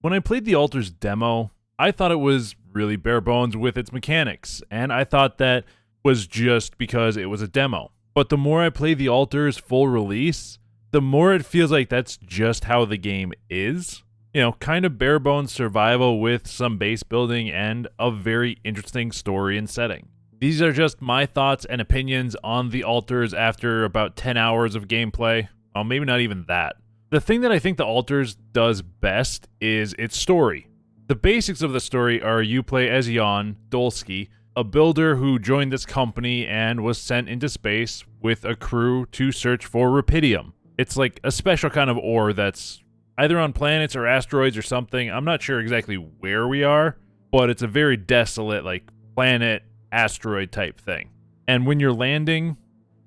When I played the Altars demo, I thought it was really bare bones with its mechanics, and I thought that was just because it was a demo. But the more I play the Altars full release, the more it feels like that's just how the game is. You know, kind of bare bones survival with some base building and a very interesting story and setting. These are just my thoughts and opinions on the Altars after about 10 hours of gameplay. Well, maybe not even that. The thing that I think the Altars does best is its story. The basics of the story are you play as Jan Dolsky, a builder who joined this company and was sent into space with a crew to search for rupidium. It's like a special kind of ore that's either on planets or asteroids or something. I'm not sure exactly where we are, but it's a very desolate, like, planet, asteroid type thing. And when you're landing,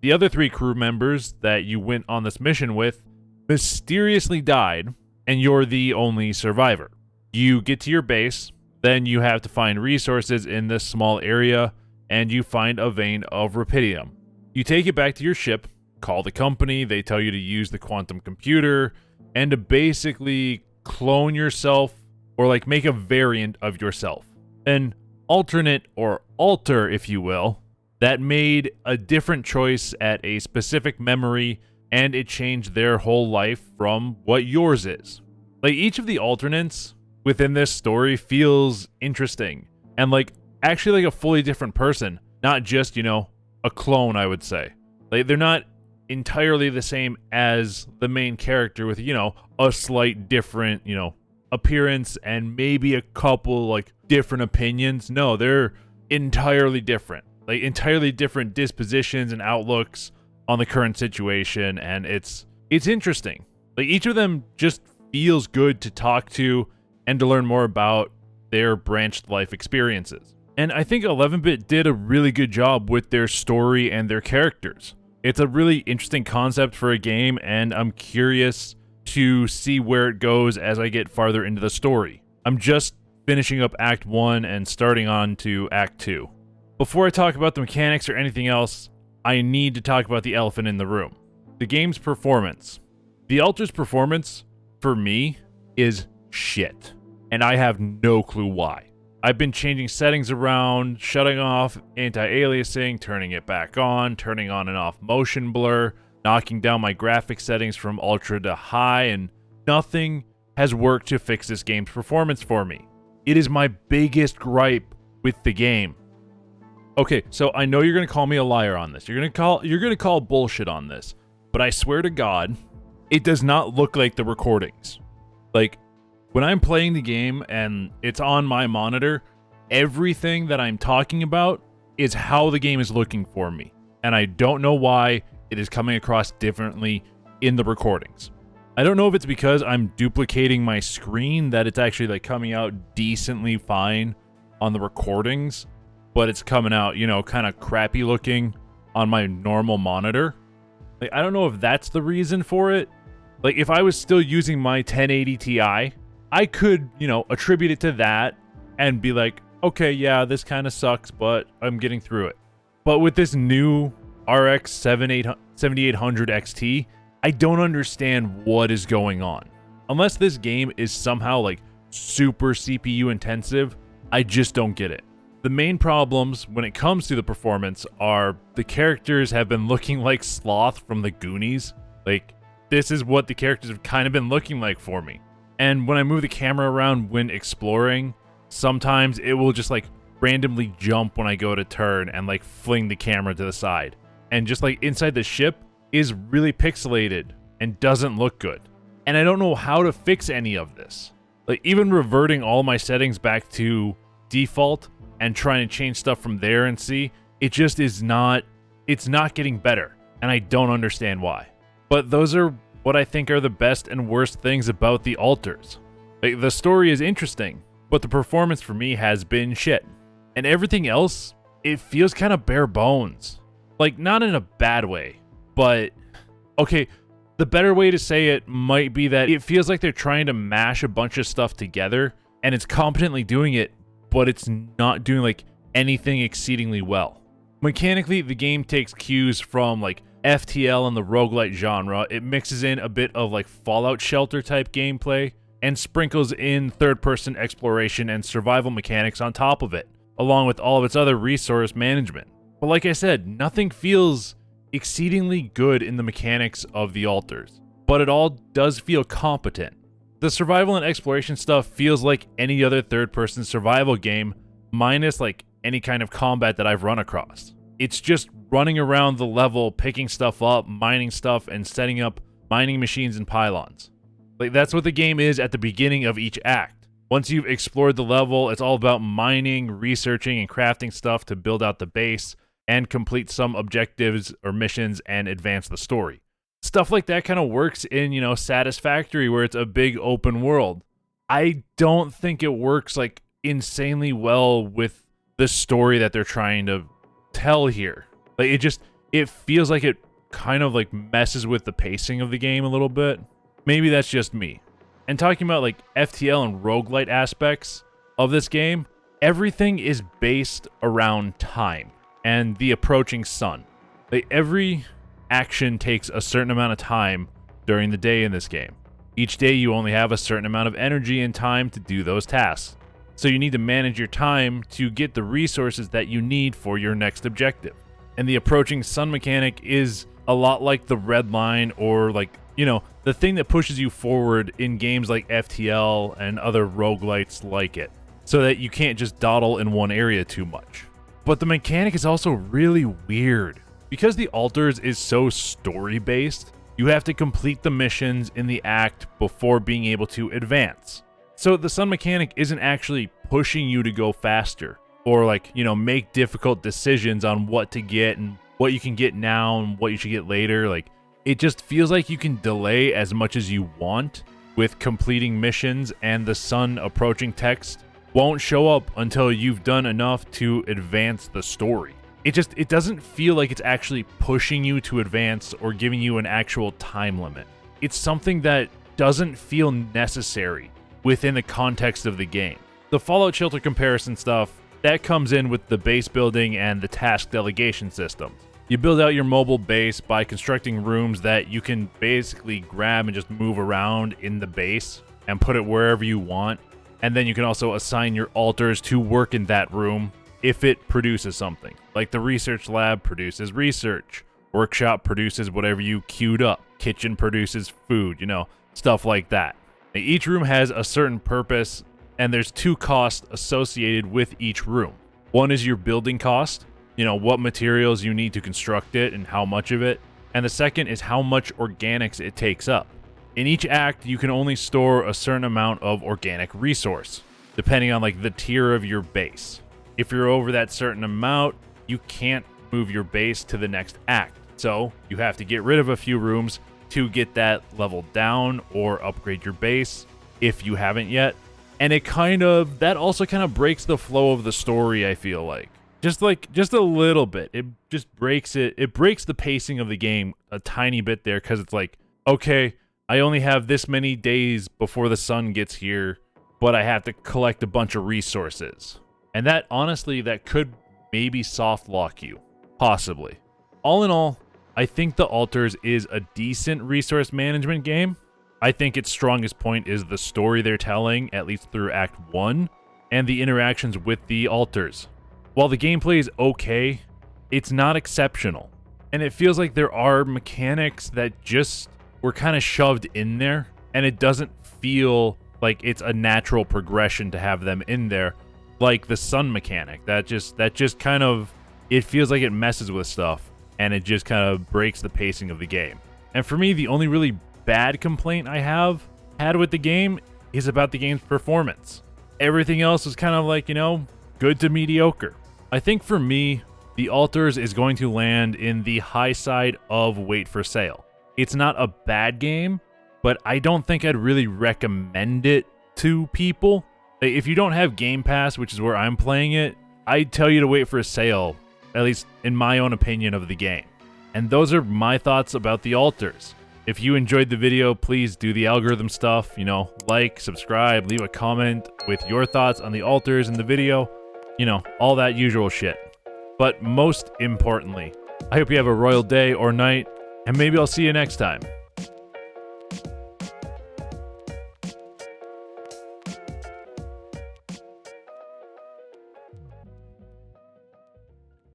the other 3 crew members that you went on this mission with mysteriously died, and you're the only survivor. You get to your base, then you have to find resources in this small area, and you find a vein of rupidium. You take it back to your ship, call the company, they tell you to use the quantum computer, and to basically clone yourself, or like make a variant of yourself. An alternate, or alter if you will, that made a different choice at a specific memory, and it changed their whole life from what yours is. Like, each of the alternates within this story feels interesting, and like, actually like a fully different person, not just, you know, a clone, I would say. Like, they're not entirely the same as the main character with, you know, a slight different, you know, appearance and maybe a couple like different opinions. No, they're entirely different. Like, entirely different dispositions and outlooks on the current situation, and it's interesting. Like, each of them just feels good to talk to and to learn more about their branched life experiences. And I think 11-bit did a really good job with their story and their characters. It's a really interesting concept for a game, and I'm curious to see where it goes as I get farther into the story. I'm just finishing up Act 1 and starting on to Act 2. Before I talk about the mechanics or anything else, I need to talk about the elephant in the room. The game's performance. The Altars' performance, for me, is shit. And I have no clue why. I've been changing settings around, shutting off anti-aliasing, turning it back on, turning on and off motion blur, knocking down my graphics settings from ultra to high, and nothing has worked to fix this game's performance for me. It is my biggest gripe with the game. Okay, so I know you're gonna call me a liar on this. You're gonna call bullshit on this. But I swear to God, it does not look like the recordings. Like, when I'm playing the game and it's on my monitor, everything that I'm talking about is how the game is looking for me. And I don't know why it is coming across differently in the recordings. I don't know if it's because I'm duplicating my screen that it's actually like coming out decently fine on the recordings, but it's coming out, you know, kind of crappy looking on my normal monitor. Like, I don't know if that's the reason for it. Like, if I was still using my 1080 Ti, I could, you know, attribute it to that and be like, okay, yeah, this kind of sucks, but I'm getting through it. But with this new RX 7800 XT, I don't understand what is going on. Unless this game is somehow like super CPU intensive, I just don't get it. The main problems when it comes to the performance are the characters have been looking like Sloth from the Goonies. Like, this is what the characters have kind of been looking like for me. And when I move the camera around when exploring, sometimes it will just like randomly jump when I go to turn and like fling the camera to the side. And just like inside the ship is really pixelated and doesn't look good. And I don't know how to fix any of this. Like, even reverting all my settings back to default and trying to change stuff from there and see, it just is not, it's not getting better. And I don't understand why. But those are what I think are the best and worst things about the Altars. Like, the story is interesting, but the performance for me has been shit. And everything else, it feels kind of bare bones. Like, not in a bad way, but okay, the better way to say it might be that it feels like they're trying to mash a bunch of stuff together, and it's competently doing it, but it's not doing like anything exceedingly well. Mechanically, the game takes cues from like FTL and the roguelite genre. It mixes in a bit of like Fallout Shelter type gameplay, and sprinkles in third-person exploration and survival mechanics on top of it, along with all of its other resource management. But like I said, nothing feels exceedingly good in the mechanics of the altars, but it all does feel competent. The survival and exploration stuff feels like any other third-person survival game, minus like any kind of combat that I've run across. It's just running around the level, picking stuff up, mining stuff, and setting up mining machines and pylons. Like, that's what the game is at the beginning of each act. Once you've explored the level, it's all about mining, researching, and crafting stuff to build out the base and complete some objectives or missions and advance the story. Stuff like that kind of works in, Satisfactory, where it's a big open world. I don't think it works like insanely well with the story that they're trying to tell here. Like, it feels like it kind of like messes with the pacing of the game a little bit. Maybe that's just me. And talking about like FTL and roguelite aspects of this game, everything is based around time and the approaching sun. Like, every action takes a certain amount of time during the day in this game. Each day you only have a certain amount of energy and time to do those tasks. So you need to manage your time to get the resources that you need for your next objective. And the approaching sun mechanic is a lot like the red line, or like, the thing that pushes you forward in games like FTL and other roguelites like it, so that you can't just dawdle in one area too much. But the mechanic is also really weird. Because the altars is so story-based, you have to complete the missions in the act before being able to advance. So the sun mechanic isn't actually pushing you to go faster, or like, make difficult decisions on what to get and what you can get now and what you should get later. Like, it just feels like you can delay as much as you want with completing missions, and the sun approaching text won't show up until you've done enough to advance the story. It doesn't feel like it's actually pushing you to advance or giving you an actual time limit. It's something that doesn't feel necessary within the context of the game. The Fallout Shelter comparison stuff, that comes in with the base building and the task delegation systems. You build out your mobile base by constructing rooms that you can basically grab and just move around in the base and put it wherever you want. And then you can also assign your altars to work in that room if it produces something. Like the research lab produces research, workshop produces whatever you queued up, kitchen produces food, stuff like that. Each room has a certain purpose, and there's 2 costs associated with each room. One is your building cost, what materials you need to construct it and how much of it. And the second is how much organics it takes up. In each act, you can only store a certain amount of organic resource, depending on like the tier of your base. If you're over that certain amount, you can't move your base to the next act. So you have to get rid of a few rooms to get that level down or upgrade your base if you haven't yet. And that also kind of breaks the flow of the story, I feel like. Just a little bit. It just breaks it. It breaks the pacing of the game a tiny bit there, because it's like, okay, I only have this many days before the sun gets here, but I have to collect a bunch of resources. And that, honestly, that could maybe soft lock you. Possibly. All in all, I think The Altars is a decent resource management game. I think its strongest point is the story they're telling, at least through Act 1, and the interactions with the altars. While the gameplay is okay, it's not exceptional. And it feels like there are mechanics that just were kind of shoved in there, and it doesn't feel like it's a natural progression to have them in there, like the sun mechanic. That just kind of, it feels like it messes with stuff, and it just kind of breaks the pacing of the game. And for me, the only really bad complaint I have had with the game is about the game's performance. Everything else is kind of like, good to mediocre. I think for me, The Altars is going to land in the high side of Wait for Sale. It's not a bad game, but I don't think I'd really recommend it to people. If you don't have Game Pass, which is where I'm playing it, I'd tell you to wait for a sale, at least in my own opinion of the game. And those are my thoughts about The Altars. If you enjoyed the video, please do the algorithm stuff, like, subscribe, leave a comment with your thoughts on The Altars in the video, all that usual shit. But most importantly, I hope you have a royal day or night, and maybe I'll see you next time.